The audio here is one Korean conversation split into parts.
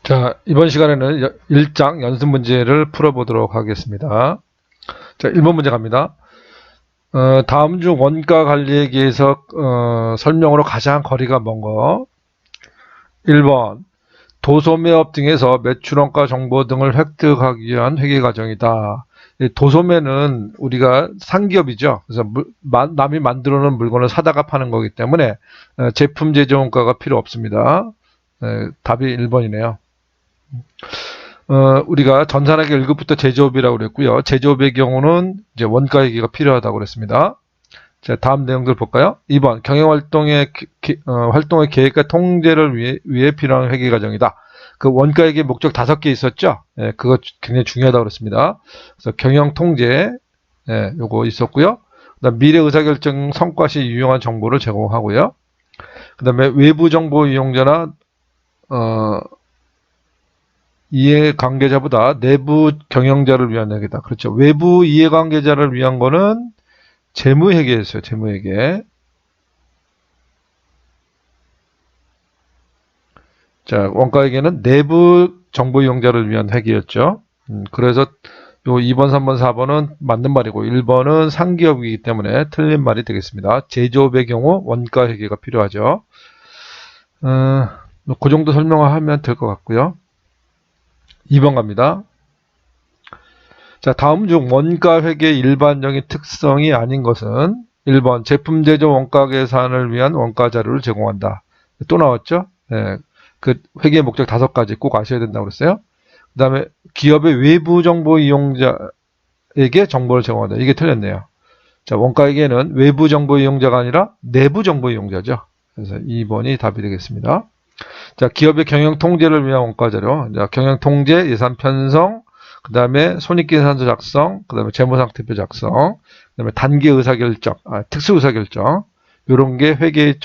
자, 이번 시간에는 1장 연습 문제를 풀어보도록 하겠습니다. 자, 1번 문제 갑니다. 다음 중 원가 관리에 의해서 설명으로 가장 거리가 먼 거. 1번 도소매업 등에서 매출원가 정보 등을 획득하기 위한 회계 과정이다. 이 도소매는 우리가 상기업이죠. 그래서 남이 만들어 놓은 물건을 사다가 파는 거기 때문에 제품 제조원가가 필요 없습니다. 답이 1번이네요. 우리가 전산하기 1급부터 제조업이라고 그랬고요. 제조업의 경우는 이제 원가 회계가 필요하다고 그랬습니다. 자, 다음 내용들 볼까요? 2번 경영활동의 활동의 계획과 통제를 위해 필요한 회계 과정이다. 그 원가 회계 목적 5개 있었죠? 예, 그거 굉장히 중요하다고 그랬습니다. 그래서 경영 통제, 예, 요거 있었고요. 그다음 미래 의사결정 성과 시 유용한 정보를 제공하고요. 그다음에 외부 정보 이용자나 이해관계자보다 내부 경영자를 위한 회계다. 그렇죠. 외부 이해관계자를 위한 거는 재무회계였어요. 재무회계. 자, 원가회계는 내부 정보 이용자를 위한 회계였죠. 그래서 요 2번, 3번, 4번은 맞는 말이고 1번은 상기업이기 때문에 틀린 말이 되겠습니다. 제조업의 경우 원가회계가 필요하죠. 그 정도 설명하면 될 것 같고요. 2번 갑니다. 자, 다음 중 원가 회계의 일반적인 특성이 아닌 것은 1번 제품 제조 원가 계산을 위한 원가 자료를 제공한다. 또 나왔죠? 네, 그 회계 목적 5가지 꼭 아셔야 된다고 그랬어요. 그 다음에 기업의 외부 정보 이용자에게 정보를 제공한다. 이게 틀렸네요. 자, 원가 회계는 외부 정보 이용자가 아니라 내부 정보 이용자죠. 그래서 2번이 답이 되겠습니다. 자, 기업의 경영 통제를 위한 원가 자료. 자, 경영 통제, 예산 편성, 그 다음에 손익계산서 작성, 그 다음에 재무상태표 작성, 그 다음에 단기 의사결정, 특수 의사결정. 요런 게 회계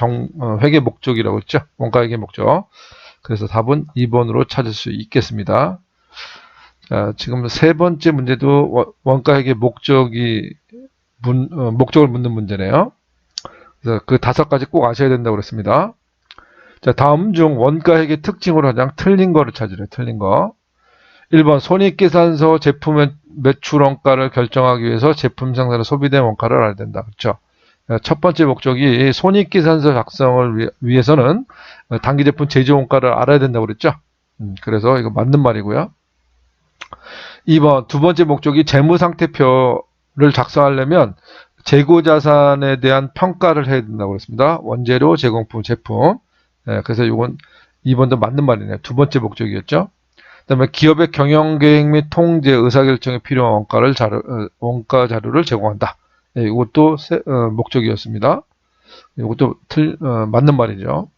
목적이라고 했죠. 원가회계 목적. 그래서 답은 2번으로 찾을 수 있겠습니다. 자, 지금 세 번째 문제도 원가회계 목적을 묻는 문제네요. 그래서 그 5가지 꼭 아셔야 된다고 그랬습니다. 자, 다음 중 원가회계 특징으로 가장 틀린 거를 찾으래요. 틀린 거. 1번 손익계산서 제품의 매출원가를 결정하기 위해서 제품 생산에 소비된 원가를 알아야 된다. 그렇죠? 첫 번째 목적이 손익계산서 작성을 위해서는 단기 제품 제조원가를 알아야 된다고 그랬죠? 그래서 이거 맞는 말이고요. 2번 두 번째 목적이 재무상태표를 작성하려면 재고자산에 대한 평가를 해야 된다고 그랬습니다. 원재료, 제공품, 제품. 그래서 이건 2번도 맞는 말이네요. 두 번째 목적이었죠. 그 다음에 기업의 경영계획 및 통제, 의사결정에 필요한 원가 자료를 제공한다. 이것도 목적이었습니다. 이것도 맞는 말이죠.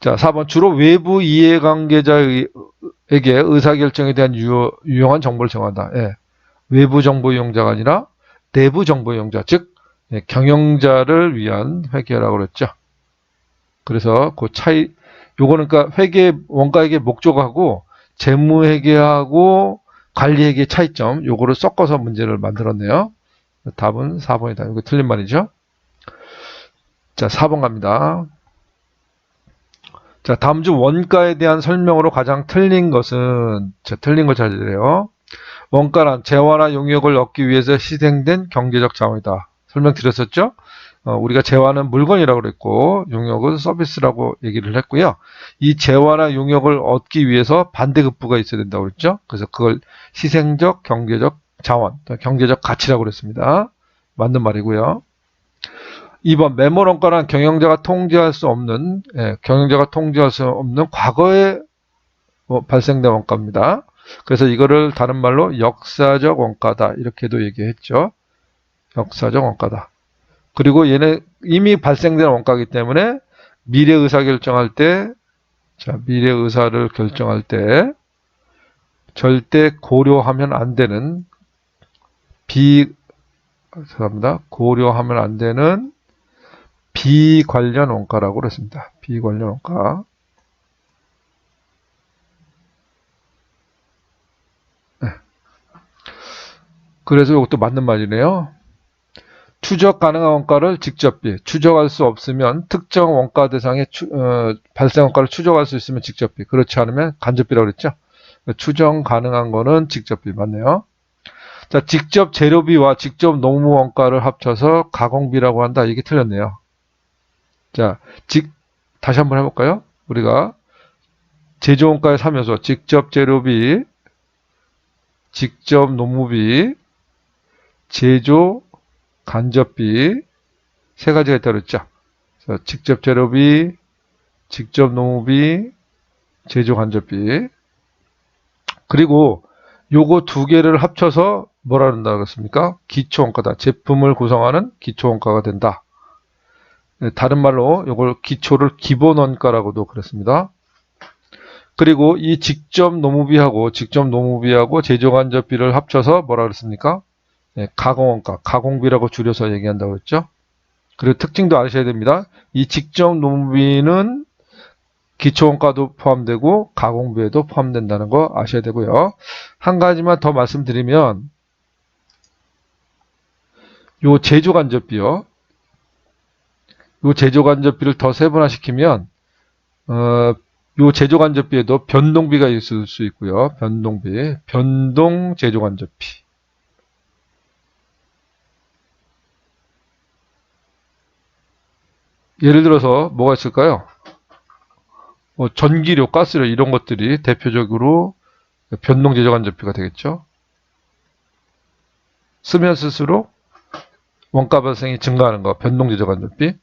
자, 4번 주로 외부 이해관계자에게 의사결정에 대한 유용한 정보를 제공한다. 예, 외부 정보 이용자가 아니라 내부 정보 이용자, 즉 경영자를 위한 회계라고 그랬죠. 그래서 그 차이, 요거는 그러니까 원가회계 목적하고 재무회계하고 관리회계 차이점, 요거를 섞어서 문제를 만들었네요. 답은 4번이다. 이거 틀린 말이죠. 자, 4번 갑니다. 자, 다음 중 원가에 대한 설명으로 가장 틀린 것은, 자, 틀린 거 찾으래요. 원가란 재화나 용역을 얻기 위해서 희생된 경제적 자원이다. 설명드렸었죠? 우리가 재화는 물건이라고 그랬고 용역은 서비스라고 얘기를 했고요. 이 재화나 용역을 얻기 위해서 반대급부가 있어야 된다고 그랬죠. 그래서 그걸 희생적 경제적 자원, 경제적 가치라고 그랬습니다. 맞는 말이고요. 2번 매몰원가란 경영자가 통제할 수 없는 과거에 발생된 원가입니다. 그래서 이거를 다른 말로 역사적 원가다 이렇게도 얘기했죠. 역사적 원가다. 그리고 얘는 이미 발생된 원가이기 때문에 미래 의사 결정할 때, 자, 미래 의사를 결정할 때 절대 고려하면 안 되는 고려하면 안 되는 비관련 원가라고 그랬습니다. 비관련 원가. 네. 그래서 이것도 맞는 말이네요. 추적 가능한 원가를 직접비, 추적할 수 없으면 특정 원가 대상의 발생 원가를 추적할 수 있으면 직접비, 그렇지 않으면 간접비라고 그랬죠. 추정 가능한 거는 직접비 맞네요. 자, 직접 재료비와 직접 노무 원가를 합쳐서 가공비라고 한다. 이게 틀렸네요. 자, 다시 한번 해볼까요? 우리가 제조원가의 3요소, 직접 재료비, 직접 노무비, 제조 간접비 세 가지가 있다고 그랬죠. 직접 재료비, 직접 노무비, 제조 간접비. 그리고 요거 두 개를 합쳐서 뭐라 그런다고 그랬습니까? 기초원가다. 제품을 구성하는 기초원가가 된다. 다른 말로 요걸 기초를 기본원가라고도 그랬습니다. 그리고 이 직접 노무비하고 제조 간접비를 합쳐서 뭐라 그랬습니까? 가공원가, 가공비라고 줄여서 얘기한다고 그랬죠. 그리고 특징도 아셔야 됩니다. 이 직접 노무비는 기초원가도 포함되고 가공비에도 포함된다는 거 아셔야 되고요. 한 가지만 더 말씀드리면 요 제조간접비요. 요 제조간접비를 더 세분화시키면 요 제조간접비에도 변동비가 있을 수 있고요. 변동비, 변동 제조간접비. 예를 들어서 뭐가 있을까요? 전기료, 가스료 이런 것들이 대표적으로 변동 제조간접비가 되겠죠. 쓰면 쓸수록 원가 발생이 증가하는 거, 변동 제조간접비.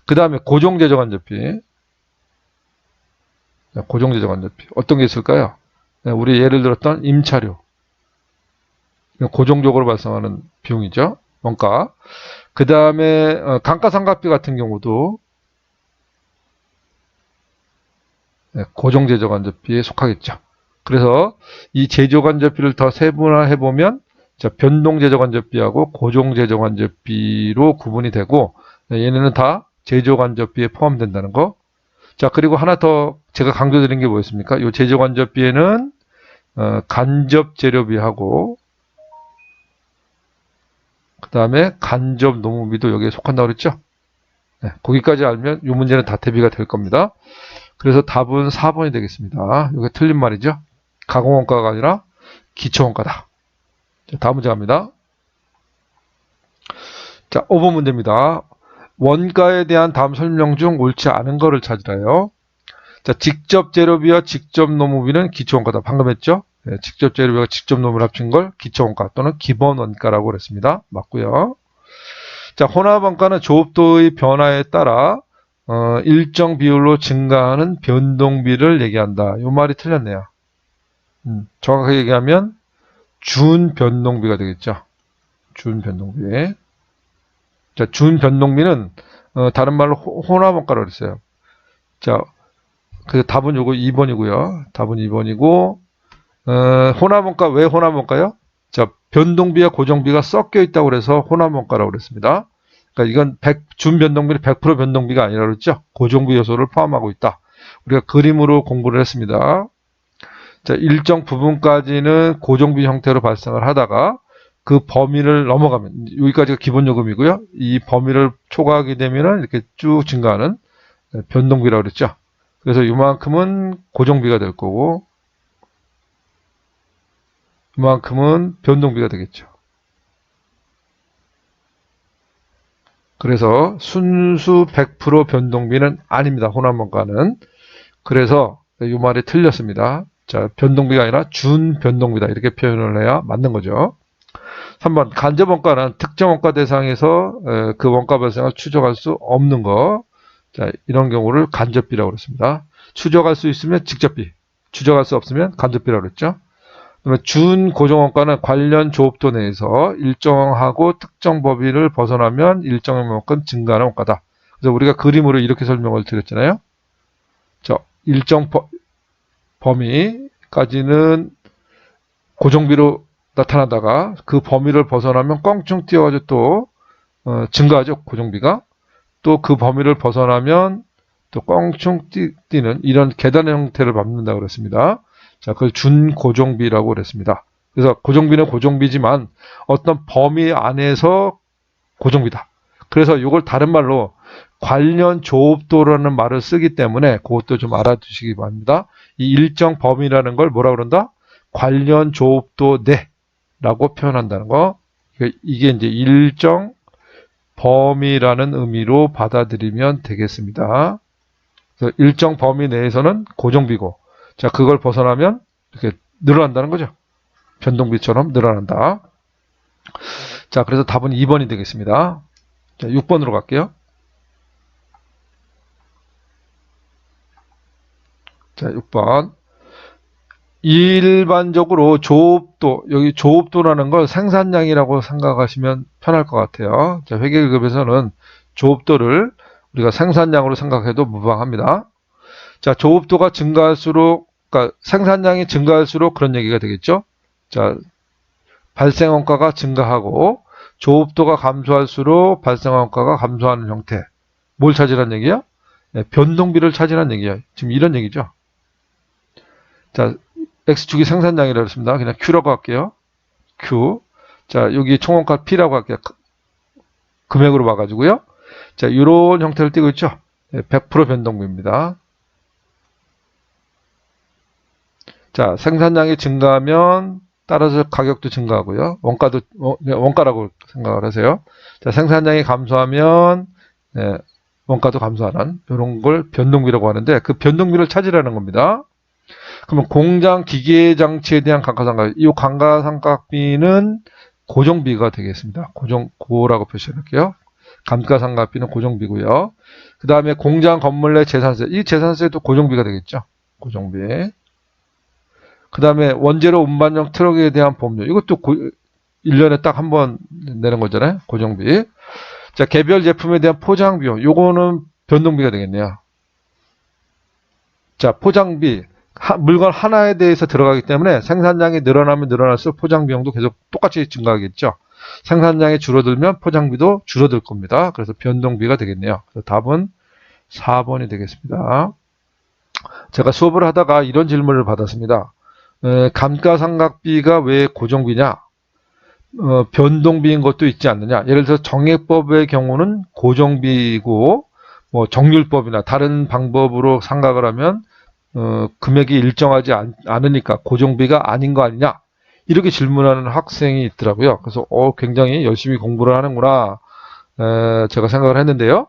그 다음에 고정 제조간접비. 고정 제조간접비. 어떤 게 있을까요? 우리 예를 들었던 임차료. 고정적으로 발생하는 비용이죠. 원가. 그 다음에 감가상각비 같은 경우도 고정 제조간접비에 속하겠죠. 그래서 이 제조간접비를 더 세분화해보면 변동 제조간접비하고 고정 제조간접비로 구분이 되고 얘네는 다 제조간접비에 포함된다는 거. 자, 그리고 하나 더 제가 강조드린 게 뭐였습니까? 이 제조간접비에는 간접 재료비하고 그 다음에 간접 노무비도 여기에 속한다고 그랬죠? 네, 거기까지 알면 이 문제는 다 대비가 될 겁니다. 그래서 답은 4번이 되겠습니다. 이게 틀린 말이죠. 가공원가가 아니라 기초원가다. 자, 다음 문제 갑니다. 자, 5번 문제입니다. 원가에 대한 다음 설명 중 옳지 않은 거를 찾으라요. 자, 직접 재료비와 직접 노무비는 기초원가다. 방금 했죠? 네, 직접 재료비와 직접 노무비를 합친 걸 기초원가 또는 기본원가라고 그랬습니다. 맞고요. 자, 혼합원가는 조업도의 변화에 따라 일정 비율로 증가하는 변동비를 얘기한다. 이 말이 틀렸네요. 정확하게 얘기하면 준변동비가 되겠죠. 준변동비. 자, 준변동비는 다른 말로 혼합원가라고 그랬어요. 자, 그 답은 요거 2번이고요. 답은 2번이고 혼합원가 왜 혼합원가요? 자, 변동비와 고정비가 섞여 있다고 그래서 혼합원가라고 그랬습니다. 그러니까 이건 준변동비는 100% 변동비가 아니라 그랬죠. 고정비 요소를 포함하고 있다. 우리가 그림으로 공부를 했습니다. 자, 일정 부분까지는 고정비 형태로 발생을 하다가 그 범위를 넘어가면 여기까지가 기본 요금이고요. 이 범위를 초과하게 되면 이렇게 쭉 증가하는 변동비라고 그랬죠. 그래서 이만큼은 고정비가 될 거고 이만큼은 변동비가 되겠죠. 그래서 순수 100% 변동비는 아닙니다. 혼합원가는. 그래서 이 말이 틀렸습니다. 자, 변동비가 아니라 준변동비다. 이렇게 표현을 해야 맞는 거죠. 3번 간접원가는 특정 원가 대상에서 그 원가 발생을 추적할 수 없는 거. 자, 이런 경우를 간접비라고 그랬습니다. 추적할 수 있으면 직접비, 추적할 수 없으면 간접비라고 그랬죠. 그러면 준고정원가는 관련 조업도 내에서 일정하고 특정 범위를 벗어나면 일정만큼 증가하는 원가다. 그래서 우리가 그림으로 이렇게 설명을 드렸잖아요. 자, 일정 범위까지는 고정비로 나타나다가 그 범위를 벗어나면 껑충 뛰어가지고 또 증가하죠. 고정비가. 또 그 범위를 벗어나면 또 껑충 뛰는 이런 계단의 형태를 밟는다고 그랬습니다. 자, 그걸 준고정비라고 그랬습니다. 그래서 고정비는 고정비지만 어떤 범위 안에서 고정비다. 그래서 이걸 다른 말로 관련 조업도라는 말을 쓰기 때문에 그것도 좀 알아두시기 바랍니다. 이 일정 범위라는 걸 뭐라 그런다? 관련 조업도 내라고 표현한다는 거. 이게 이제 일정 범위라는 의미로 받아들이면 되겠습니다. 그래서 일정 범위 내에서는 고정비고, 자, 그걸 벗어나면 이렇게 늘어난다는 거죠. 변동비처럼 늘어난다. 자, 그래서 답은 2번이 되겠습니다. 자, 6번으로 갈게요. 자, 6번. 일반적으로 조업도, 여기 조업도라는 걸 생산량이라고 생각하시면 편할 것 같아요. 자, 회계급에서는 조업도를 우리가 생산량으로 생각해도 무방합니다. 자, 조업도가 증가할수록, 그러니까 생산량이 증가할수록 그런 얘기가 되겠죠. 자, 발생원가가 증가하고 조업도가 감소할수록 발생원가가 감소하는 형태. 뭘 찾으란 얘기야? 네, 변동비를 찾으란 얘기야. 지금 이런 얘기죠. 자, X축이 생산량이라고 했습니다. 그냥 Q라고 할게요. Q. 자, 여기 총원가 P라고 할게요. 금액으로 봐가지고요. 자, 이런 형태를 띄고 있죠. 100% 변동비입니다. 자, 생산량이 증가하면 따라서 가격도 증가하고요. 원가도, 원가라고 생각을 하세요. 자, 생산량이 감소하면, 원가도 감소하는, 이런 걸 변동비라고 하는데, 그 변동비를 찾으라는 겁니다. 그러면 공장 기계 장치에 대한 감가상각, 이 감가상각비는 고정비가 되겠습니다. 고라고 표시할게요. 감가상각비는 고정비고요. 그 다음에 공장 건물 내 재산세, 이 재산세도 고정비가 되겠죠. 고정비. 그 다음에 원재료 운반용 트럭에 대한 보험료, 이것도 1년에 딱 한 번 내는 거잖아요. 고정비. 자, 개별 제품에 대한 포장비용, 요거는 변동비가 되겠네요. 자, 포장비. 물건 하나에 대해서 들어가기 때문에 생산량이 늘어나면 늘어날수록 포장비용도 계속 똑같이 증가하겠죠. 생산량이 줄어들면 포장비도 줄어들 겁니다. 그래서 변동비가 되겠네요. 그래서 답은 4번이 되겠습니다. 제가 수업을 하다가 이런 질문을 받았습니다. 감가상각비가 왜 고정비냐? 변동비인 것도 있지 않느냐? 예를 들어서 정액법의 경우는 고정비고, 뭐 정률법이나 다른 방법으로 생각을 하면 금액이 일정하지 않으니까 고정비가 아닌 거 아니냐? 이렇게 질문하는 학생이 있더라고요. 그래서 굉장히 열심히 공부를 하는구나 제가 생각을 했는데요.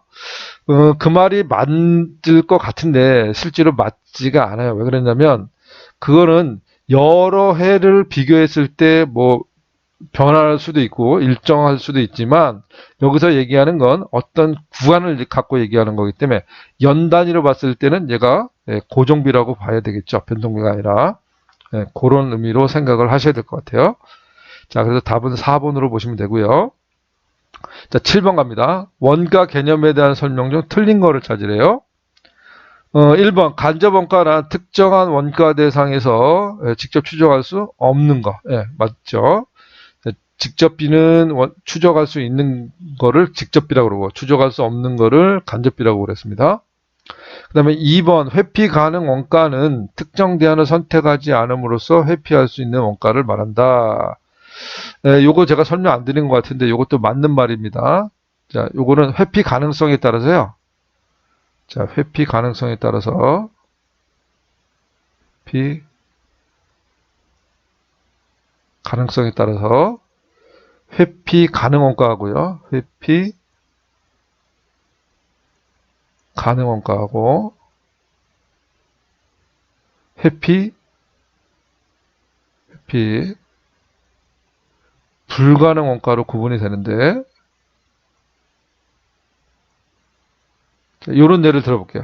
그 말이 맞을 것 같은데 실제로 맞지가 않아요. 왜 그랬냐면 그거는 여러 해를 비교했을 때 뭐 변할 수도 있고 일정할 수도 있지만 여기서 얘기하는 건 어떤 구간을 갖고 얘기하는 거기 때문에 연 단위로 봤을 때는 얘가 고정비라고 봐야 되겠죠. 변동비가 아니라. 그런 의미로 생각을 하셔야 될 것 같아요. 자, 그래서 답은 4번으로 보시면 되고요. 자, 7번 갑니다. 원가 개념에 대한 설명 중 틀린 거를 찾으래요. 1번 간접원가란 특정한 원가 대상에서 직접 추적할 수 없는 거. 맞죠? 직접비는 추적할 수 있는 거를 직접비라고 그러고 추적할 수 없는 거를 간접비라고 그랬습니다. 그 다음에 2번 회피 가능 원가는 특정 대안을 선택하지 않음으로써 회피할 수 있는 원가를 말한다. 요거 제가 설명 안 드린 것 같은데 요것도 맞는 말입니다. 자, 요거는 회피 가능성에 따라서요. 자, 회피 가능성에 따라서 회피 가능 원가하고요. 회피 가능 원가하고 회피 불가능 원가로 구분이 되는데 이런 예를 들어볼게요.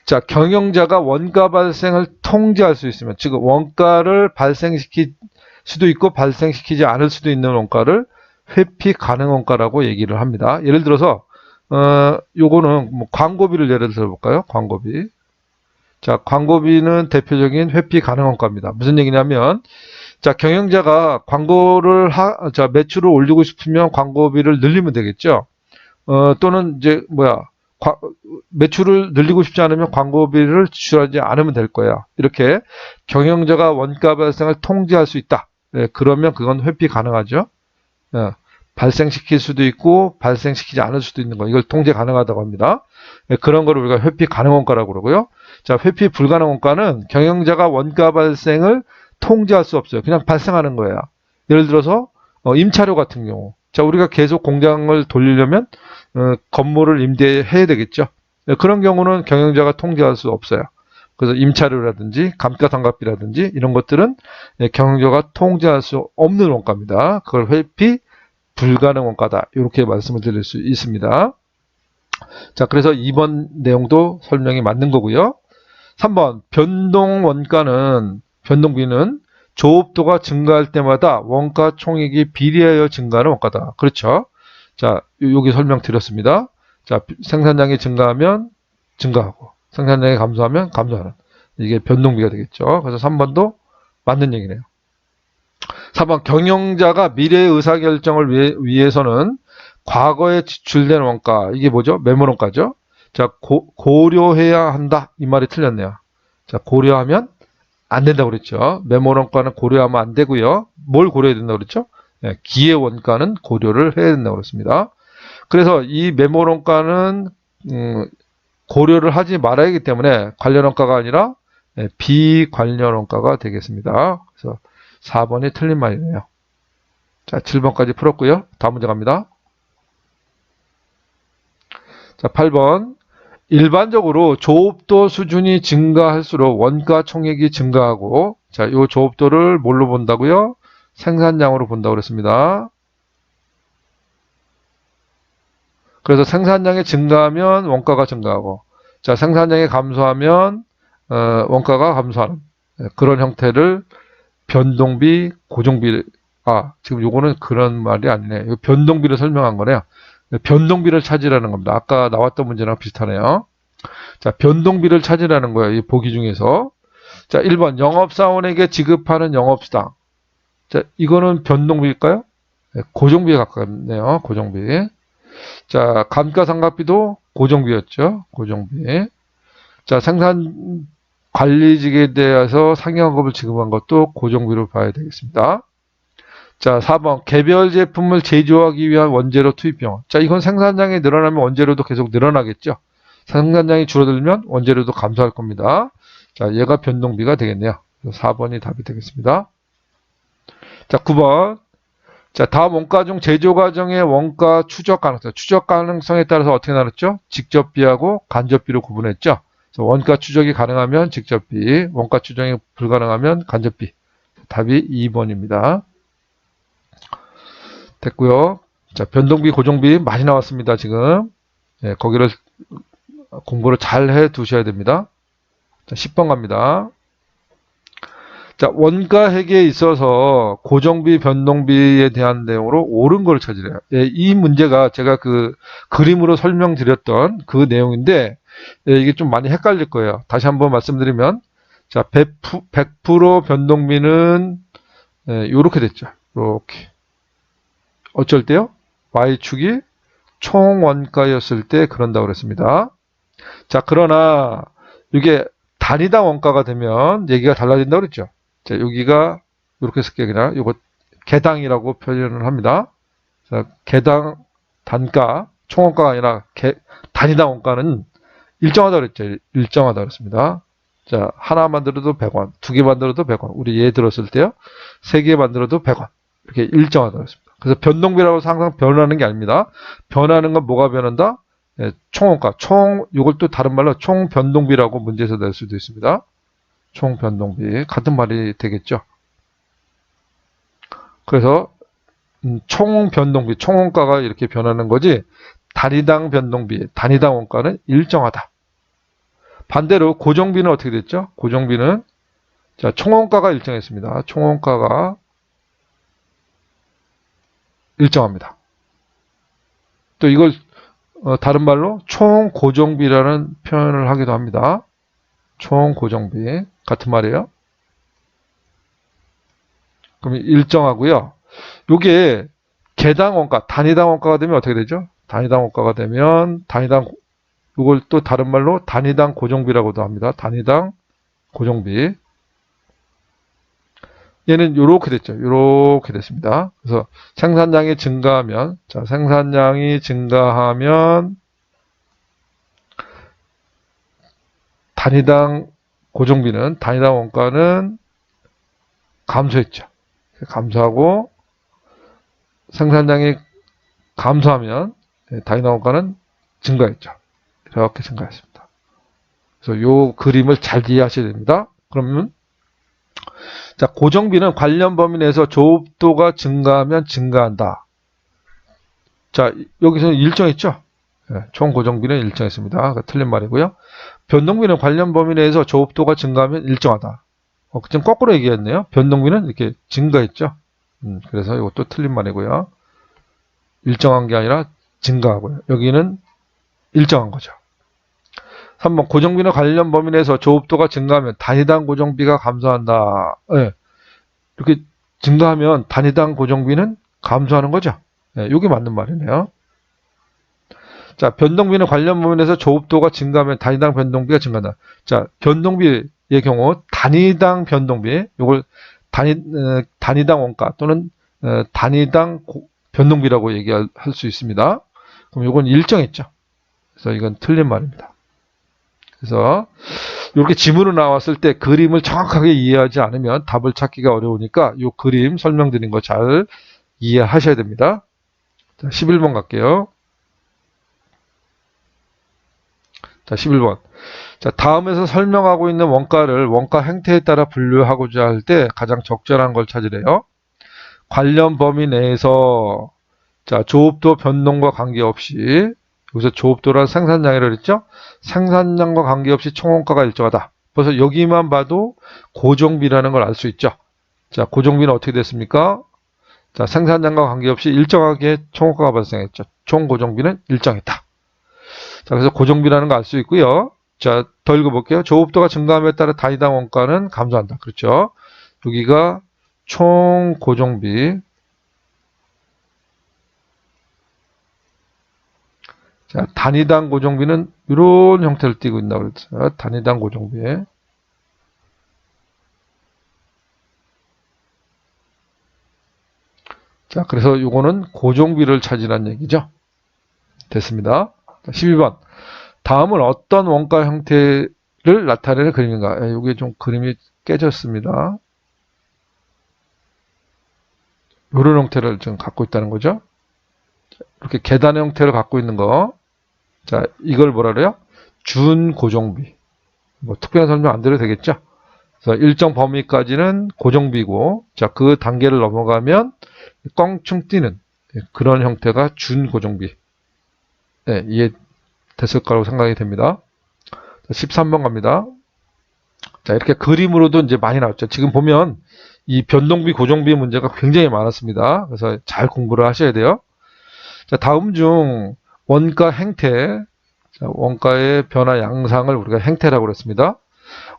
자, 경영자가 원가 발생을 통제할 수 있으면 즉 원가를 발생시킬 수도 있고 발생시키지 않을 수도 있는 원가를 회피 가능 원가라고 얘기를 합니다. 예를 들어서 요거는 뭐 광고비를 예를 들어볼까요? 광고비. 자, 광고비는 대표적인 회피 가능 원가입니다. 무슨 얘기냐면 자, 경영자가 광고를 매출을 올리고 싶으면 광고비를 늘리면 되겠죠. 또는 이제 매출을 늘리고 싶지 않으면 광고비를 지출하지 않으면 될 거예요. 이렇게 경영자가 원가 발생을 통제할 수 있다. 그러면 그건 회피 가능하죠. 발생시킬 수도 있고 발생시키지 않을 수도 있는 거, 이걸 통제 가능하다고 합니다. 그런 거를 우리가 회피 가능 원가라고 그러고요. 자, 회피 불가능 원가는 경영자가 원가 발생을 통제할 수 없어요. 그냥 발생하는 거예요. 예를 들어서 임차료 같은 경우, 자, 우리가 계속 공장을 돌리려면 건물을 임대해야 되겠죠. 그런 경우는 경영자가 통제할 수 없어요. 그래서 임차료라든지 감가상각비라든지 이런 것들은 경영자가 통제할 수 없는 원가입니다. 그걸 회피 불가능 원가다, 이렇게 말씀을 드릴 수 있습니다. 자, 그래서 2번 내용도 설명이 맞는 거고요. 3번 변동 원가는, 변동비는 조업도가 증가할 때마다 원가 총액이 비례하여 증가하는 원가다. 그렇죠? 자, 여기 설명 드렸습니다. 자, 생산량이 증가하면 증가하고 생산량이 감소하면 감소하는, 이게 변동비가 되겠죠. 그래서 3번도 맞는 얘기네요. 4번 경영자가 미래의 의사결정을 위해서는 과거에 지출된 원가, 이게 뭐죠? 매몰원가죠. 자, 고려해야 한다, 이 말이 틀렸네요. 자, 고려하면 안 된다고 그랬죠. 매몰원가는 고려하면 안 되고요. 뭘 고려해야 된다고 그랬죠? 네, 기회원가는 고려를 해야 된다고 그랬습니다. 그래서 이 매몰원가는 고려를 하지 말아야 하기 때문에 관련원가가 아니라 비관련원가가 되겠습니다. 그래서 4번이 틀린 말이네요. 자, 7번까지 풀었고요. 다음 문제 갑니다. 자, 8번. 일반적으로 조업도 수준이 증가할수록 원가 총액이 증가하고, 자, 이 조업도를 뭘로 본다고요? 생산량으로 본다고 그랬습니다. 그래서 생산량이 증가하면 원가가 증가하고, 자, 생산량이 감소하면 원가가 감소하는 그런 형태를 변동비, 고정비, 지금 요거는 그런 말이 아니네. 이거 변동비를 설명한 거네요. 변동비를 찾으라는 겁니다. 아까 나왔던 문제랑 비슷하네요. 자, 변동비를 찾으라는 거예요. 이 보기 중에서. 자, 1번 영업사원에게 지급하는 영업수당. 자, 이거는 변동비일까요? 네, 고정비에 가깝네요. 고정비. 자, 감가상각비도 고정비였죠. 고정비. 자, 생산 관리직에 대해서 상여금을 지급한 것도 고정비로 봐야 되겠습니다. 자, 4번 개별 제품을 제조하기 위한 원재료 투입 비용. 자, 이건 생산량이 늘어나면 원재료도 계속 늘어나겠죠. 생산량이 줄어들면 원재료도 감소할 겁니다. 자, 얘가 변동비가 되겠네요. 4번이 답이 되겠습니다. 자, 9번. 자, 다음 원가 중 제조 과정의 원가 추적 가능성. 추적 가능성에 따라서 어떻게 나눴죠? 직접비하고 간접비로 구분했죠. 원가 추적이 가능하면 직접비, 원가 추정이 불가능하면 간접비. 답이 2번입니다. 됐고요. 자, 변동비, 고정비 많이 나왔습니다, 지금. 네, 거기를 공부를 잘 해 두셔야 됩니다. 자, 10번 갑니다. 자, 원가회계에 있어서 고정비, 변동비에 대한 내용으로 옳은 걸 찾으래요. 예, 이 문제가 제가 그 그림으로 설명드렸던 그 내용인데, 예, 이게 좀 많이 헷갈릴 거예요. 다시 한번 말씀드리면, 자, 100% 변동비는 이렇게 됐죠. 이렇게. 어쩔 때요? Y축이 총원가였을 때 그런다고 그랬습니다. 자, 그러나 이게 단위당 원가가 되면 얘기가 달라진다고 그랬죠. 자, 여기가 이렇게 쓸게요. 그냥 이거 개당이라고 표현을 합니다. 자, 개당 단가, 총원가가 아니라 단위당 원가는 일정하다고 그랬죠. 일정하다고 그랬습니다. 자, 하나 만들어도 100원, 2개 만들어도 100원. 우리 얘 들었을 때요. 3개 만들어도 100원. 이렇게 일정하다고 그랬습니다. 그래서 변동비라고 항상 변하는 게 아닙니다. 변하는 건 뭐가 변한다? 예, 총원가. 이걸 또 다른 말로 총변동비라고 문제에서 낼 수도 있습니다. 총변동비. 같은 말이 되겠죠. 그래서 총변동비, 총원가가 이렇게 변하는 거지, 단위당 변동비, 단위당 원가는 일정하다. 반대로 고정비는 어떻게 됐죠? 고정비는, 자, 총원가가 일정했습니다. 총원가가 일정합니다. 또 이걸 다른 말로 총고정비라는 표현을 하기도 합니다. 총고정비. 같은 말이에요. 그럼 일정하고요. 요게 개당 원가, 단위당 원가가 되면 어떻게 되죠? 단위당 원가가 되면 이걸 또 다른 말로 단위당 고정비라고도 합니다. 단위당 고정비. 얘는 요렇게 됐죠. 요렇게 됐습니다. 그래서 생산량이 증가하면, 자, 생산량이 증가하면 단위당 고정비는, 단위당 원가는 감소했죠. 감소하고 생산량이 감소하면 단위당 원가는 증가했죠. 이렇게 증가했습니다. 그래서 요 그림을 잘 이해하셔야 됩니다. 그러면 자, 고정비는 관련 범위 내에서 조업도가 증가하면 증가한다. 자, 여기서는 일정했죠? 총 고정비는 일정했습니다. 그러니까 틀린 말이고요. 변동비는 관련 범위 내에서 조업도가 증가하면 일정하다. 지금 거꾸로 얘기했네요. 변동비는 이렇게 증가했죠. 그래서 이것도 틀린 말이고요. 일정한 게 아니라 증가하고요. 여기는 일정한 거죠. 3번 고정비는 관련 범위 내에서 조업도가 증가하면 단위당 고정비가 감소한다. 네. 이렇게 증가하면 단위당 고정비는 감소하는 거죠. 네, 이게 맞는 말이네요. 자, 변동비는 관련 범위 내에서 조업도가 증가하면 단위당 변동비가 증가한다. 자, 변동비의 경우 단위당 변동비, 이걸 단위당 원가 또는 단위당 변동비라고 얘기할 수 있습니다. 그럼 이건 일정했죠. 그래서 이건 틀린 말입니다. 그래서 이렇게 지문으로 나왔을 때 그림을 정확하게 이해하지 않으면 답을 찾기가 어려우니까 이 그림 설명드린 거 잘 이해하셔야 됩니다. 자, 11번 갈게요. 자, 11번. 자, 다음에서 설명하고 있는 원가를 원가 행태에 따라 분류하고자 할 때 가장 적절한 걸 찾으래요. 관련 범위 내에서 자, 조업도 변동과 관계없이 여기서 조업도란 생산량이라고 했죠? 생산량과 관계없이 총원가가 일정하다. 그래서 여기만 봐도 고정비라는 걸 알 수 있죠. 자, 고정비는 어떻게 됐습니까? 자, 생산량과 관계없이 일정하게 총원가가 발생했죠. 총 고정비는 일정했다. 자, 그래서 고정비라는 거 알 수 있고요. 자, 더 읽어볼게요. 조업도가 증가함에 따라 단위당 원가는 감소한다. 그렇죠? 여기가 총 고정비. 자, 단위당 고정비는 이런 형태를 띠고 있다고 그랬어요. 단위당 고정비. 자, 그래서 이거는 고정비를 찾으라는 얘기죠. 됐습니다. 12번. 다음은 어떤 원가 형태를 나타내는 그림인가? 이게 좀 그림이 깨졌습니다. 이런 형태를 좀 갖고 있다는 거죠. 이렇게 계단 형태를 갖고 있는 거. 자, 이걸 뭐라 그래요? 준고정비. 뭐 특별한 설명 안 드려도 되겠죠? 그래서 일정 범위까지는 고정비고, 자, 그 단계를 넘어가면 껑충 뛰는 그런 형태가 준고정비. 네, 이해됐을 거라고 생각이 됩니다. 13번 갑니다. 자, 이렇게 그림으로도 이제 많이 나왔죠. 지금 보면 이 변동비, 고정비 문제가 굉장히 많았습니다. 그래서 잘 공부를 하셔야 돼요. 자, 다음 중 원가 행태, 자, 원가의 변화 양상을 우리가 행태라고 그랬습니다.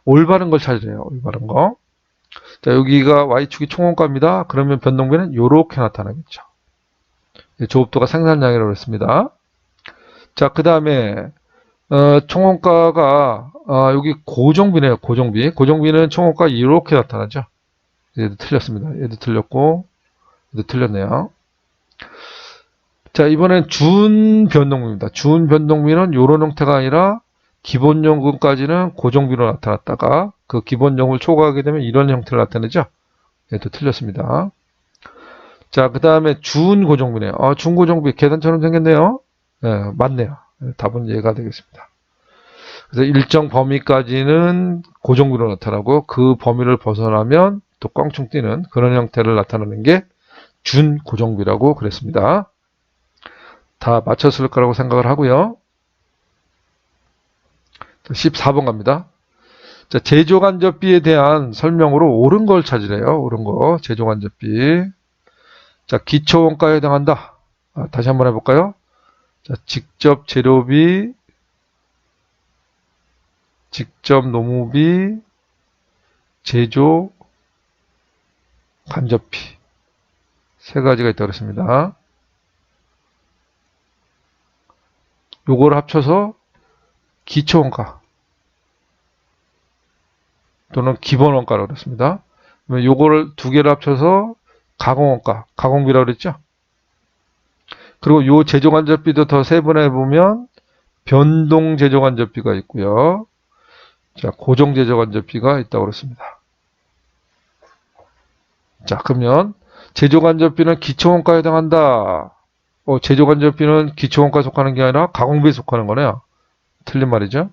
올바른 걸 찾으래요. 올바른 거. 자, 여기가 Y축이 총원가입니다. 그러면 변동비는 이렇게 나타나겠죠. 조업도가 생산량이라고 그랬습니다. 자, 그 다음에 총원가가 여기 고정비네요. 고정비. 고정비는 총원가 이렇게 나타나죠. 얘도 틀렸습니다. 얘도 틀렸고 얘도 틀렸네요. 자, 이번엔 준변동비입니다. 준변동비는 이런 형태가 아니라 기본요금까지는 고정비로 나타났다가 그 기본요금을 초과하게 되면 이런 형태로 나타내죠. 얘도 틀렸습니다. 자, 그 다음에 준고정비네요. 준고정비 계단처럼 생겼네요. 네, 맞네요. 답은 얘가 되겠습니다. 그래서 일정 범위까지는 고정비로 나타나고 그 범위를 벗어나면 또 꽝충 뛰는 그런 형태를 나타내는 게 준고정비라고 그랬습니다. 다 맞췄을 거라고 생각을 하고요. 14번 갑니다. 자, 제조간접비에 대한 설명으로 옳은 걸 찾으래요. 옳은 거. 제조간접비. 자, 기초원가에 해당한다. 다시 한번 해볼까요? 자, 직접 재료비, 직접 노무비, 제조 간접비. 세 가지가 있다고 그랬습니다. 요걸 합쳐서 기초원가 또는 기본원가라고 그랬습니다. 그러면 요거를 두 개를 합쳐서 가공원가, 가공비라고 그랬죠? 그리고 요 제조간접비도 더 세분화해 보면 변동 제조간접비가 있고요. 자, 고정 제조간접비가 있다고 그랬습니다. 자, 그러면 제조간접비는 기초원가에 해당한다. 제조간접비는 기초원가에 속하는 게 아니라 가공비에 속하는 거네요. 틀린 말이죠.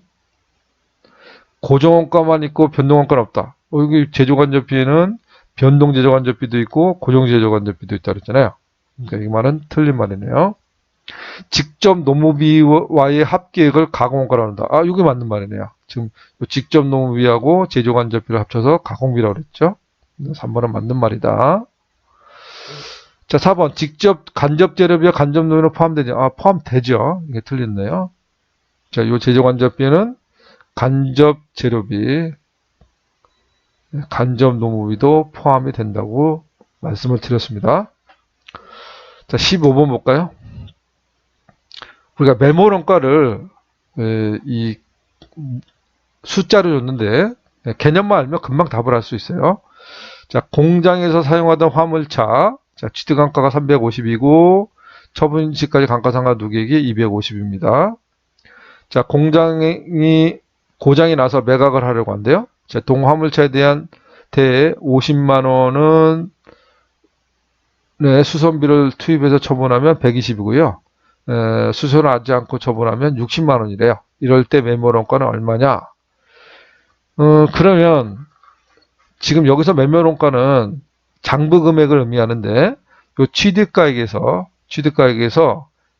고정원가만 있고 변동원가는 없다. 여기 제조간접비에는 변동 제조간접비도 있고 고정 제조간접비도 있다 그랬잖아요. 그러니까 이 말은 틀린 말이네요. 직접 노무비와의 합계액을 가공원가라고 한다. 이게 맞는 말이네요. 지금 직접 노무비하고 제조간접비를 합쳐서 가공비라고 그랬죠. 3번은 맞는 말이다. 자, 4번. 직접 간접 재료비와 간접 노무비는 포함되지? 포함되죠. 이게 틀렸네요. 자, 요 제조간접비는 간접 재료비, 간접 노무비도 포함이 된다고 말씀을 드렸습니다. 자, 15번 볼까요? 우리가 메모론가를 이 숫자로 줬는데 개념만 알면 금방 답을 할 수 있어요. 자, 공장에서 사용하던 화물차, 자, 취득간가가 350이고 처분시까지 감가상각 누계액이 250입니다. 자, 공장이 고장이 나서 매각을 하려고 한대요. 자, 동화물차에 대한 대 50만 원은 수선비를 투입해서 처분하면 120이고요. 수선을 하지 않고 처분하면 60만 원이래요. 이럴 때 매매원가는 얼마냐? 그러면 지금 여기서 매매원가는 장부 금액을 의미하는데 요 취득가액에서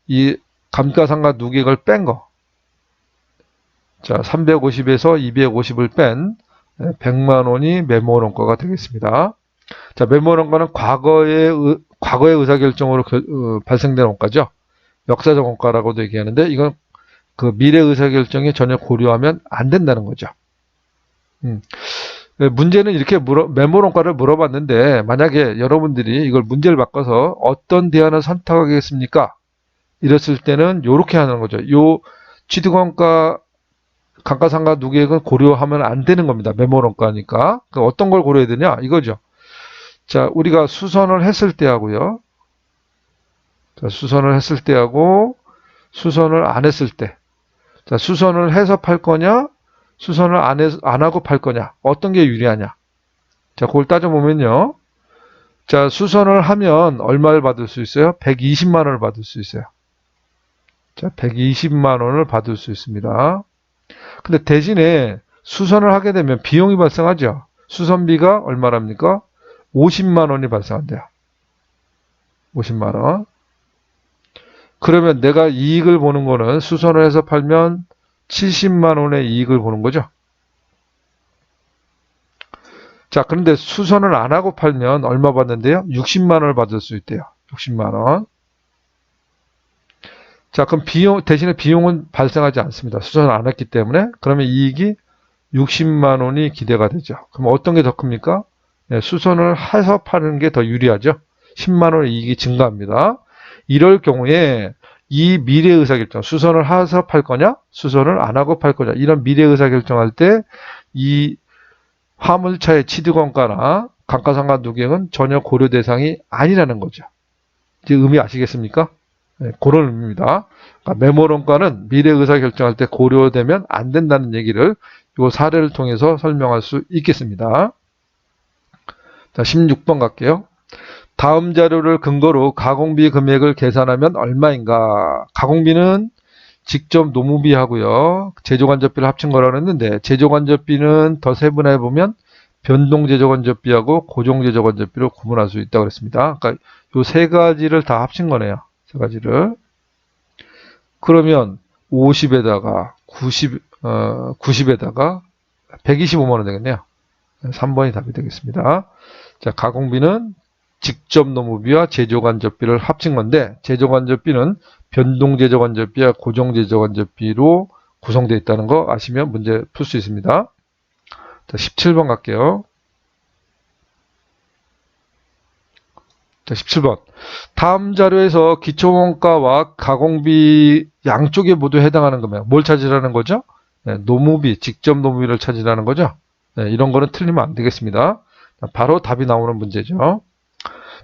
이 감가상각 누계액을 뺀 거. 자, 350에서 250을 뺀 100만 원이 매매원가가 되겠습니다. 자, 매매원가는 과거의 의사결정으로 발생된 원가죠. 역사적 원가라고도 얘기하는데 이건 그 미래 의사결정에 전혀 고려하면 안 된다는 거죠. 문제는 이렇게 매몰원가를 물어봤는데 만약에 여러분들이 이걸 문제를 바꿔서 어떤 대안을 선택하겠습니까? 이랬을 때는 이렇게 하는 거죠. 요 취득원가 감가상각 누계액은 고려하면 안 되는 겁니다. 매몰원가니까. 어떤 걸 고려해야 되냐? 이거죠. 자, 우리가 수선을 했을 때 하고요. 자, 수선을 했을 때 하고 수선을 안 했을 때. 자, 수선을 해서 팔 거냐? 수선을 안 하고 팔 거냐? 어떤 게 유리하냐? 자, 그걸 따져보면요. 자, 수선을 하면 얼마를 받을 수 있어요? 120만 원을 받을 수 있어요. 자, 120만 원을 받을 수 있습니다. 근데 대신에 수선을 하게 되면 비용이 발생하죠. 수선비가 얼마랍니까? 50만 원이 발생한대요. 50만 원. 그러면 내가 이익을 보는 거는 수선을 해서 팔면 70만 원의 이익을 보는 거죠. 자, 그런데 수선을 안 하고 팔면 얼마 받는데요? 60만 원을 받을 수 있대요. 60만 원. 자, 그럼 대신에 비용은 발생하지 않습니다. 수선을 안 했기 때문에. 그러면 이익이 60만 원이 기대가 되죠. 그럼 어떤 게 더 큽니까? 네, 수선을 해서 파는 게 더 유리하죠. 10만 원의 이익이 증가합니다. 이럴 경우에 이 미래 의사결정, 수선을 해서 팔 거냐, 수선을 안 하고 팔 거냐, 이런 미래 의사결정할 때 이 화물차의 취득원가나 감가상각 누계액은 전혀 고려 대상이 아니라는 거죠. 이제 의미 아시겠습니까? 네, 그런 의미입니다. 그러니까 매몰원가는 미래 의사결정할 때 고려되면 안 된다는 얘기를 이 사례를 통해서 설명할 수 있겠습니다. 자, 16번 갈게요. 다음 자료를 근거로 가공비 금액을 계산하면 얼마인가? 가공비는 직접 노무비 하고요. 제조간접비를 합친 거라고 했는데 제조간접비는 더 세분화해 보면 변동 제조간접비하고 고정 제조간접비로 구분할 수 있다고 그랬습니다. 그러니까 이 세 가지를 다 합친 거네요. 세 가지를. 그러면 50에다가 90에다가 125만 원 되겠네요. 3번이 답이 되겠습니다. 자, 가공비는 직접 노무비와 제조간접비를 합친 건데 제조간접비는 변동 제조간접비와 고정 제조간접비로 구성되어 있다는 거 아시면 문제 풀 수 있습니다. 자, 17번 갈게요. 자, 17번. 다음 자료에서 기초원가와 가공비 양쪽에 모두 해당하는 거면 뭘 찾으라는 거죠? 네, 노무비, 직접 노무비를 찾으라는 거죠. 네, 이런 거는 틀리면 안 되겠습니다. 바로 답이 나오는 문제죠.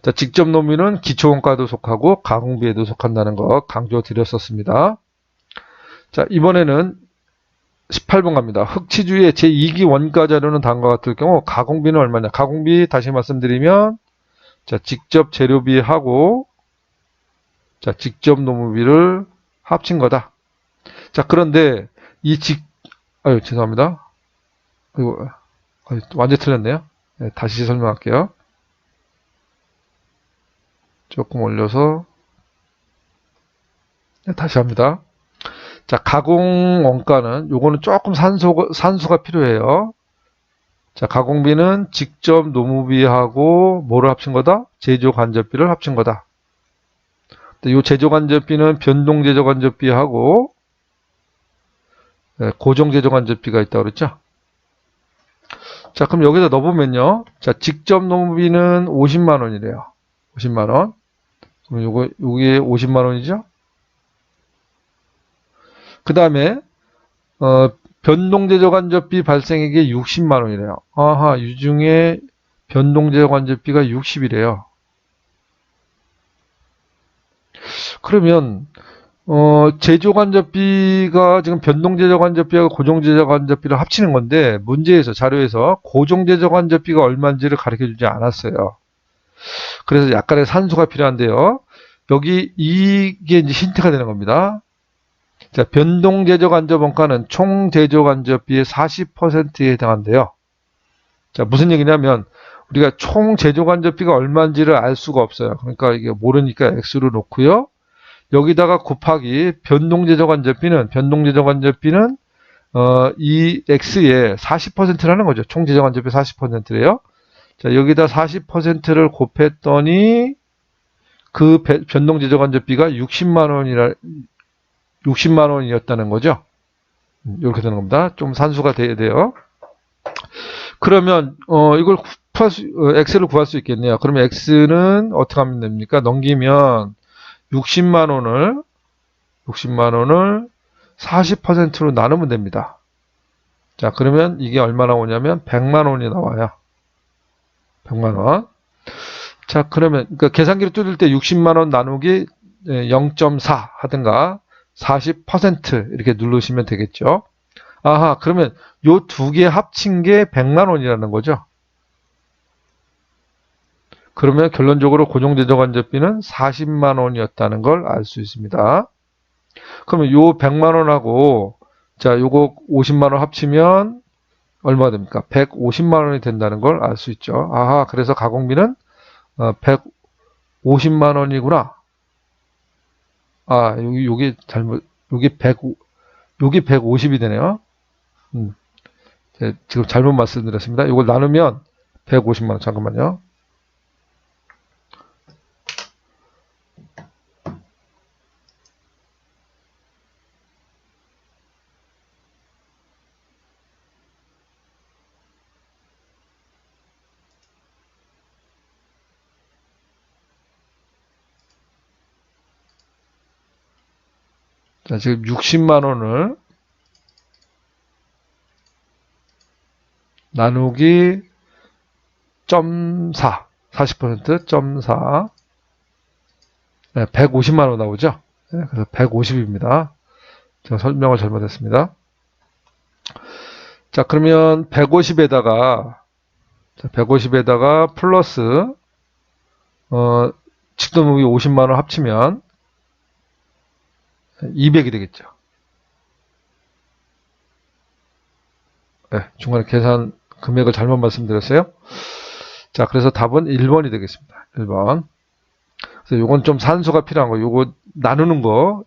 자, 직접 노무비는 기초원가도 속하고 가공비에도 속한다는 거 강조 드렸었습니다. 자, 이번에는 18번 갑니다. 흑치주의 제2기 원가 자료는 다음과 같을 경우 가공비는 얼마냐? 가공비 다시 말씀드리면 자, 직접 재료비하고 자, 직접 노무비를 합친 거다. 자, 그런데 죄송합니다. 이거 완전 틀렸네요. 네, 다시 설명할게요. 조금 올려서 네, 다시 합니다. 자, 가공 원가는 요거는 조금 산수가 필요해요. 자, 가공비는 직접 노무비하고 뭐를 합친 거다? 제조간접비를 합친 거다. 이 제조간접비는 변동제조간접비하고 고정제조간접비가 있다고 그랬죠? 자, 그럼 여기다 넣어보면요. 자, 직접 노무비는 50만 원이래요. 50만 원. 그럼 요게 50만 원이죠? 그 다음에, 변동제조간접비 발생액이 60만 원이래요. 아하, 이 중에 변동제조간접비가 60이래요. 그러면, 제조간접비가 지금 변동제조간접비하고 고정제조간접비를 합치는 건데, 문제에서, 자료에서 고정제조간접비가 얼마인지를 가르쳐 주지 않았어요. 그래서 약간의 산수가 필요한데요. 여기 이게 이제 힌트가 되는 겁니다. 자, 변동제조간접원가는 총제조간접비의 40%에 해당한대요. 자, 무슨 얘기냐면 우리가 총제조간접비가 얼마인지를 알 수가 없어요. 그러니까 이게 모르니까 X로 놓고요. 여기다가 곱하기 변동제조간접비는 이 X에 40%라는 거죠. 총제조간접비 40%래요. 자, 여기다 40%를 곱했더니 그 변동제조간접비가 60만 원이었다는 거죠. 이렇게 되는 겁니다. 좀 산수가 돼야 돼요. 그러면 이걸 X를 구할 수 있겠네요. 그러면 X는 어떻게 하면 됩니까? 넘기면 60만 원을 40%로 나누면 됩니다. 자, 그러면 이게 얼마 나오냐면 100만 원이 나와요. 100만 원. 자, 그러면 그러니까 계산기를 뚫을 때 60만 원 나누기 0.4 하든가 40% 이렇게 누르시면 되겠죠. 아하, 그러면 요 두 개 합친 게 100만 원이라는 거죠. 그러면 결론적으로 고정제조간접비는 40만 원이었다는 걸 알 수 있습니다. 그러면 요 100만 원하고 자, 요거 50만 원 합치면 얼마 됩니까? 150만 원이 된다는 걸 알 수 있죠. 아하, 그래서 가공비는 150만 원이구나. 아, 요게 잘못, 요게 150이 되네요. 지금 잘못 말씀드렸습니다. 이걸 나누면 150만 원. 잠깐만요. 자, 지금 60만 원을 나누기 0.4, 40% 0.4, 150만 원 나오죠? 네, 그래서 150입니다. 제가 설명을 잘못했습니다. 자, 그러면 150에다가 플러스 직도무기 50만 원 합치면 200이 되겠죠. 네, 중간에 계산 금액을 잘못 말씀드렸어요. 자, 그래서 답은 1번이 되겠습니다. 1번. 그래서 요건 좀 산수가 필요한 거, 요거 나누는 거,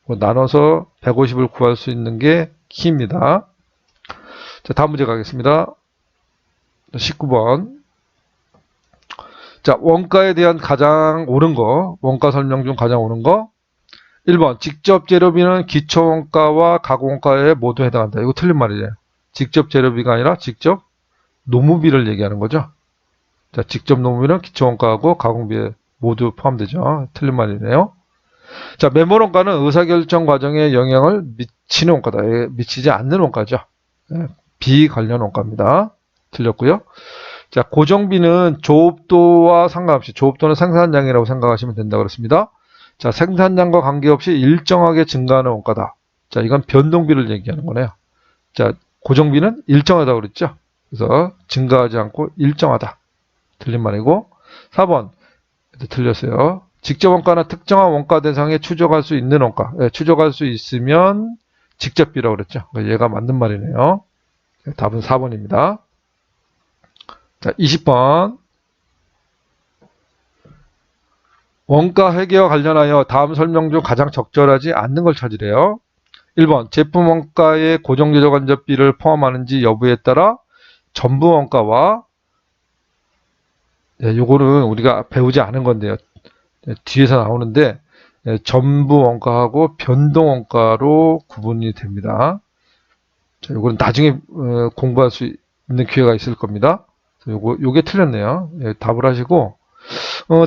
나눠서 150을 구할 수 있는 게 키입니다. 자, 다음 문제 가겠습니다. 19번. 자, 원가에 대한 가장 옳은 거, 원가 설명 중 가장 옳은 거. 1번, 직접 재료비는 기초원가와 가공원가에 모두 해당한다. 이거 틀린 말이에요. 직접 재료비가 아니라 직접 노무비를 얘기하는 거죠. 자, 직접 노무비는 기초원가하고 가공비에 모두 포함되죠. 틀린 말이네요. 자, 매몰원가는 의사결정 과정에 영향을 미치는 원가다. 미치지 않는 원가죠. 비관련 원가입니다. 틀렸고요. 자, 고정비는 조업도와 상관없이 조업도는 생산량이라고 생각하시면 된다 그렇습니다. 자, 생산량과 관계없이 일정하게 증가하는 원가다. 자, 이건 변동비를 얘기하는 거네요. 자, 고정비는 일정하다고 그랬죠. 그래서 증가하지 않고 일정하다. 틀린 말이고. 4번. 틀렸어요. 직접 원가나 특정한 원가 대상에 추적할 수 있는 원가. 네, 추적할 수 있으면 직접비라고 그랬죠. 얘가 맞는 말이네요. 답은 4번입니다. 자, 20번. 원가 회계와 관련하여 다음 설명 중 가장 적절하지 않는 걸 찾으래요. 1번. 제품 원가에 고정제조 간접비를 포함하는지 여부에 따라 전부 원가와 요거는 우리가 배우지 않은 건데요. 뒤에서 나오는데 전부 원가하고 변동 원가로 구분이 됩니다. 자, 요거는 나중에 공부할 수 있는 기회가 있을 겁니다. 요게 틀렸네요. 답을 하시고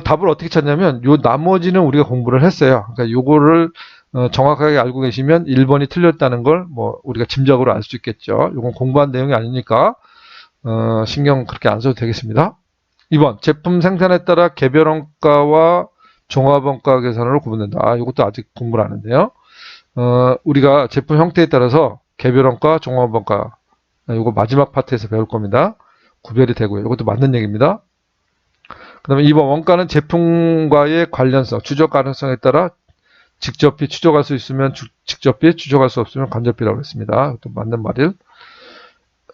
답을 어떻게 찾냐면 요 나머지는 우리가 공부를 했어요. 그러니까 요거를 정확하게 알고 계시면 1번이 틀렸다는 걸 뭐 우리가 짐작으로 알 수 있겠죠. 요건 공부한 내용이 아니니까 신경 그렇게 안 써도 되겠습니다. 2번 제품 생산에 따라 개별 원가와 종합 원가 계산으로 구분된다. 이것도 아직 공부를 안 했는데요. 우리가 제품 형태에 따라서 개별 원가, 종합 원가 이거 마지막 파트에서 배울 겁니다. 구별이 되고요. 이것도 맞는 얘기입니다. 그 다음에 2번 원가는 제품과의 관련성, 추적 가능성에 따라 직접비 추적할 수 있으면 직접비, 추적할 수 없으면 간접비라고 했습니다. 이것도 맞는 말일.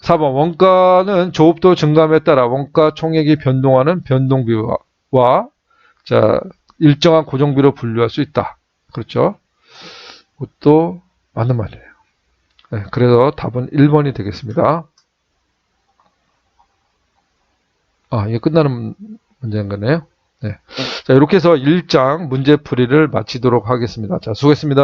4번 원가는 조업도 증감에 따라 원가 총액이 변동하는 변동비와 자 일정한 고정비로 분류할 수 있다. 그렇죠? 그것도 맞는 말이에요. 네, 그래서 답은 1번이 되겠습니다. 이게 끝나는 문제인 거네요. 네. 자, 이렇게 해서 1장 문제풀이를 마치도록 하겠습니다. 자, 수고했습니다.